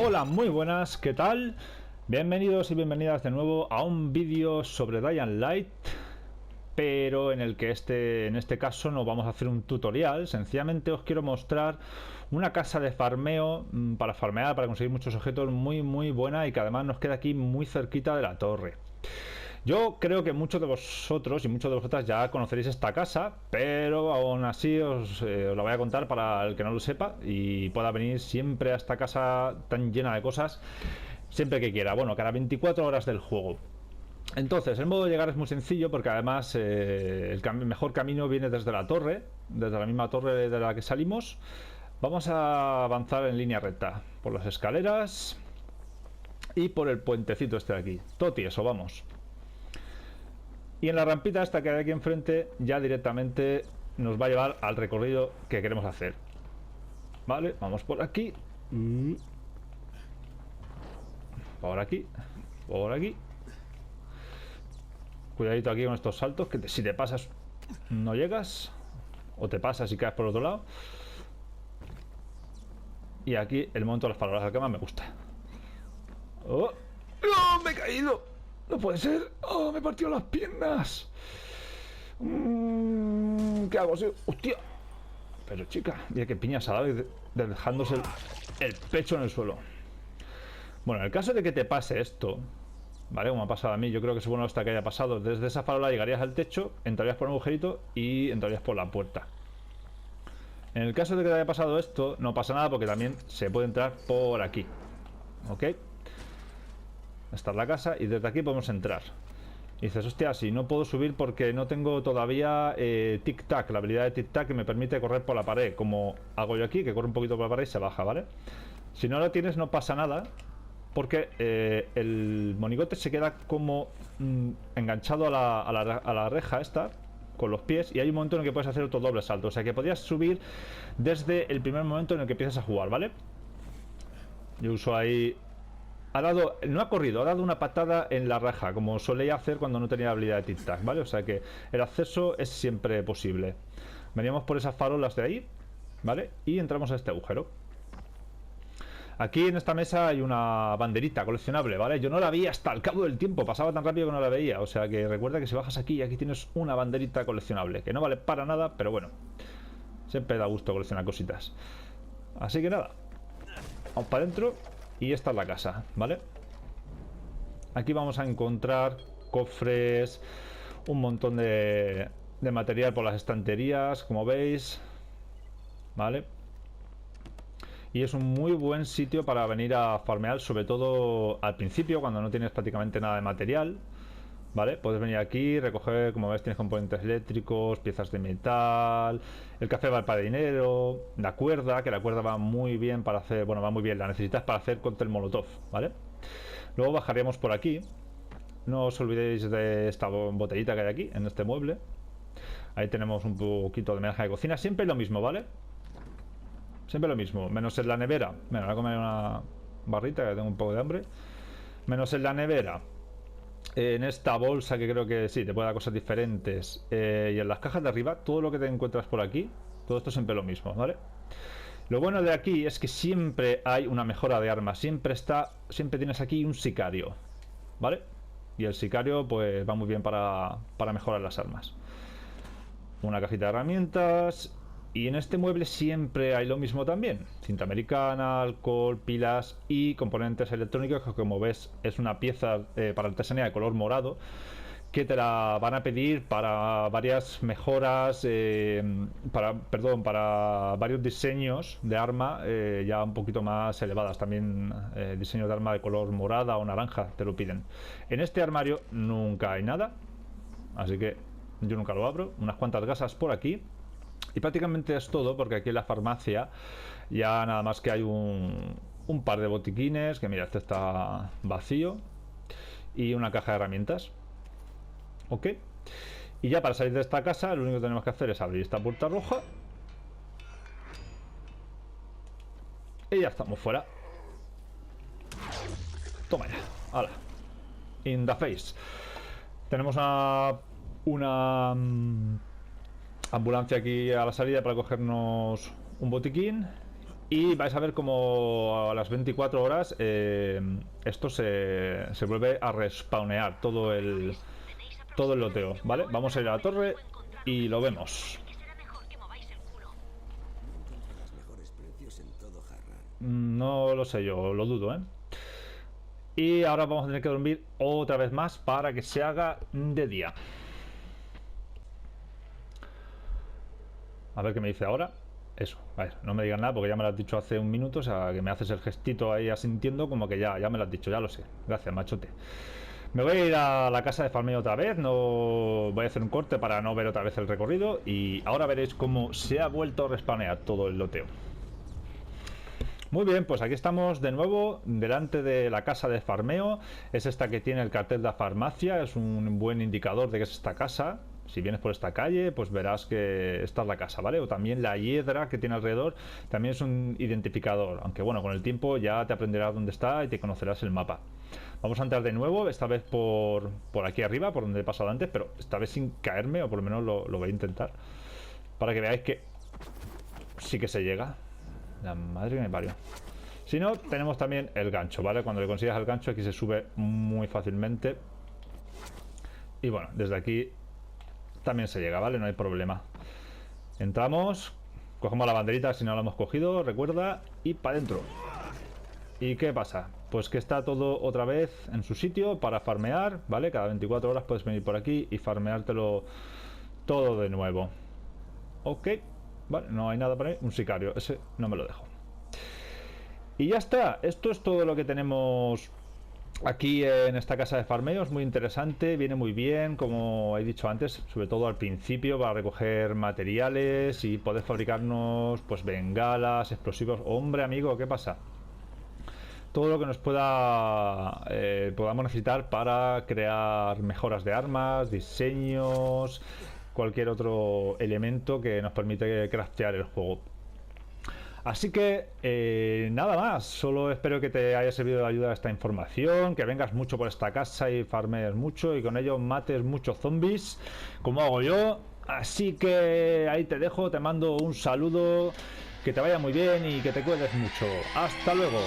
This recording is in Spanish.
Hola, muy buenas, ¿qué tal? Bienvenidos y bienvenidas de nuevo a un vídeo sobre Dying Light, pero en el que en este caso no vamos a hacer un tutorial. Sencillamente os quiero mostrar una casa de farmeo para farmear, para conseguir muchos objetos muy buena y que además nos queda aquí muy cerquita de la torre. Yo creo que muchos de vosotros y muchos de vosotras ya conoceréis esta casa, pero aún así os la voy a contar para el que no lo sepa y pueda venir siempre a esta casa tan llena de cosas siempre que quiera. Bueno, cada 24 horas del juego. Entonces, el modo de llegar es muy sencillo porque además el mejor camino viene desde la torre, desde la misma torre de la que salimos. Vamos a avanzar en línea recta por las escaleras y por el puentecito este de aquí. Todo tieso, vamos. Y en la rampita esta que hay aquí enfrente ya directamente nos va a llevar al recorrido que queremos hacer. Vale, vamos por aquí. Por aquí. Por aquí. Cuidadito aquí con estos saltos, que si te pasas no llegas. O te pasas y caes por otro lado. Y aquí el momento de las palabras que más me gusta. ¡Oh! ¡No! ¡Me he caído! ¡No puede ser! ¡Oh! ¡Me he partido las piernas! ¿Qué hago? ¡Hostia! Pero chica, mira que piña salada dejándose el pecho en el suelo. Bueno, en el caso de que te pase esto, ¿vale? Como ha pasado a mí, yo creo que es bueno hasta que haya pasado. Desde esa farola llegarías al techo, entrarías por un agujerito y entrarías por la puerta. En el caso de que te haya pasado esto, no pasa nada porque también se puede entrar por aquí. ¿Ok? Esta es la casa y desde aquí podemos entrar. Y dices, hostia, si no puedo subir porque no tengo todavía tic-tac, la habilidad de tic-tac que me permite correr por la pared, como hago yo aquí, que corre un poquito por la pared y se baja, ¿vale? Si no lo tienes no pasa nada, porque el monigote se queda como enganchado a la reja esta, con los pies, y hay un momento en el que puedes hacer otro doble salto, o sea que podrías subir desde el primer momento en el que empiezas a jugar, ¿vale? Yo uso ahí... no ha corrido, ha dado una patada en la reja, como solía hacer cuando no tenía habilidad de tic-tac, ¿vale? O sea que el acceso es siempre posible. Veníamos por esas farolas de ahí, ¿vale? Y entramos a este agujero. Aquí en esta mesa hay una banderita coleccionable, ¿vale? Yo no la vi hasta el cabo del tiempo, pasaba tan rápido que no la veía. O sea que recuerda que si bajas aquí, aquí tienes una banderita coleccionable, que no vale para nada, pero bueno, siempre da gusto coleccionar cositas. Así que nada, vamos para adentro. Y esta es la casa, ¿vale? Aquí vamos a encontrar cofres, un montón de material por las estanterías, como veis, ¿vale? Y es un muy buen sitio para venir a farmear, sobre todo al principio, cuando no tienes prácticamente nada de material, ¿vale? Puedes venir aquí, recoger, como ves, tienes componentes eléctricos, piezas de metal, el café vale para dinero, la cuerda, que la cuerda va muy bien para hacer, bueno, va muy bien, la necesitas para hacer cóctel molotov, ¿vale? Luego bajaríamos por aquí, no os olvidéis de esta botellita que hay aquí, en este mueble. Ahí tenemos un poquito de menaje de cocina, siempre lo mismo, ¿vale? Siempre lo mismo, menos en la nevera. Bueno, voy a comer una barrita que tengo un poco de hambre. Menos en la nevera. En esta bolsa que creo que sí, te puede dar cosas diferentes. Y en las cajas de arriba, todo lo que te encuentras por aquí, todo esto siempre lo mismo, ¿vale? Lo bueno de aquí es que siempre hay una mejora de armas. Siempre tienes aquí un sicario, ¿vale? Y el sicario pues va muy bien para mejorar las armas. Una cajita de herramientas. Y en este mueble siempre hay lo mismo también. Cinta americana, alcohol, pilas y componentes electrónicos, que como ves es una pieza para artesanía de color morado, que te la van a pedir para varias mejoras, para varios diseños de arma ya un poquito más elevadas. También diseños de arma de color morada o naranja te lo piden. En este armario nunca hay nada, así que yo nunca lo abro. Unas cuantas gasas por aquí. Y prácticamente es todo, porque aquí en la farmacia ya nada más que hay un par de botiquines, que mira, este está vacío, y una caja de herramientas. Ok. Y ya para salir de esta casa lo único que tenemos que hacer es abrir esta puerta roja. Y ya estamos fuera. Toma ya. Hala. In the face. Tenemos una ambulancia aquí a la salida para cogernos un botiquín Y vais a ver como a las 24 horas esto se vuelve a respawnear todo el loteo, ¿vale? Vamos a ir a la torre y lo vemos. No lo sé, yo lo dudo, ¿eh? Y ahora vamos a tener que dormir otra vez más para que se haga de día. A ver qué me dice ahora. Eso, a ver, no me digas nada porque ya me lo has dicho hace un minuto. O sea, que me haces el gestito ahí asintiendo como que ya me lo has dicho, ya lo sé. Gracias, machote. Me voy a ir a la casa de farmeo otra vez. No voy a hacer un corte para no ver otra vez el recorrido. Y ahora veréis cómo se ha vuelto a respawnear todo el loteo. Muy bien, pues aquí estamos de nuevo delante de la casa de farmeo. Es esta que tiene el cartel de farmacia. Es un buen indicador de que es esta casa. Si vienes por esta calle, pues verás que esta es la casa, ¿vale? O también la hiedra que tiene alrededor también es un identificador. Aunque bueno, con el tiempo ya te aprenderás dónde está y te conocerás el mapa. Vamos a entrar de nuevo, esta vez por aquí arriba, por donde he pasado antes, pero esta vez sin caerme, o por lo menos lo voy a intentar. Para que veáis que sí que se llega. La madre que me parió. Si no, tenemos también el gancho, ¿vale? Cuando le consigas el gancho aquí se sube muy fácilmente. Y bueno, desde aquí también se llega, ¿vale? No hay problema. Entramos, cogemos la banderita si no la hemos cogido, recuerda, y para adentro. ¿Y qué pasa? Pues que está todo otra vez en su sitio para farmear, ¿vale? Cada 24 horas puedes venir por aquí y farmeártelo todo de nuevo. Ok. Vale, no hay nada por ahí. Un sicario, ese no me lo dejo. Y ya está, esto es todo lo que tenemos aquí en esta casa de farmeo. Es muy interesante, viene muy bien, como he dicho antes, sobre todo al principio para recoger materiales y poder fabricarnos pues bengalas, explosivos. Hombre amigo, ¿qué pasa? Todo lo que nos podamos necesitar para crear mejoras de armas, diseños, cualquier otro elemento que nos permite craftear el juego. Así que nada más, solo espero que te haya servido de ayuda esta información, que vengas mucho por esta casa y farmees mucho y con ello mates muchos zombies, como hago yo. Así que ahí te dejo, te mando un saludo, que te vaya muy bien y que te cuides mucho. Hasta luego.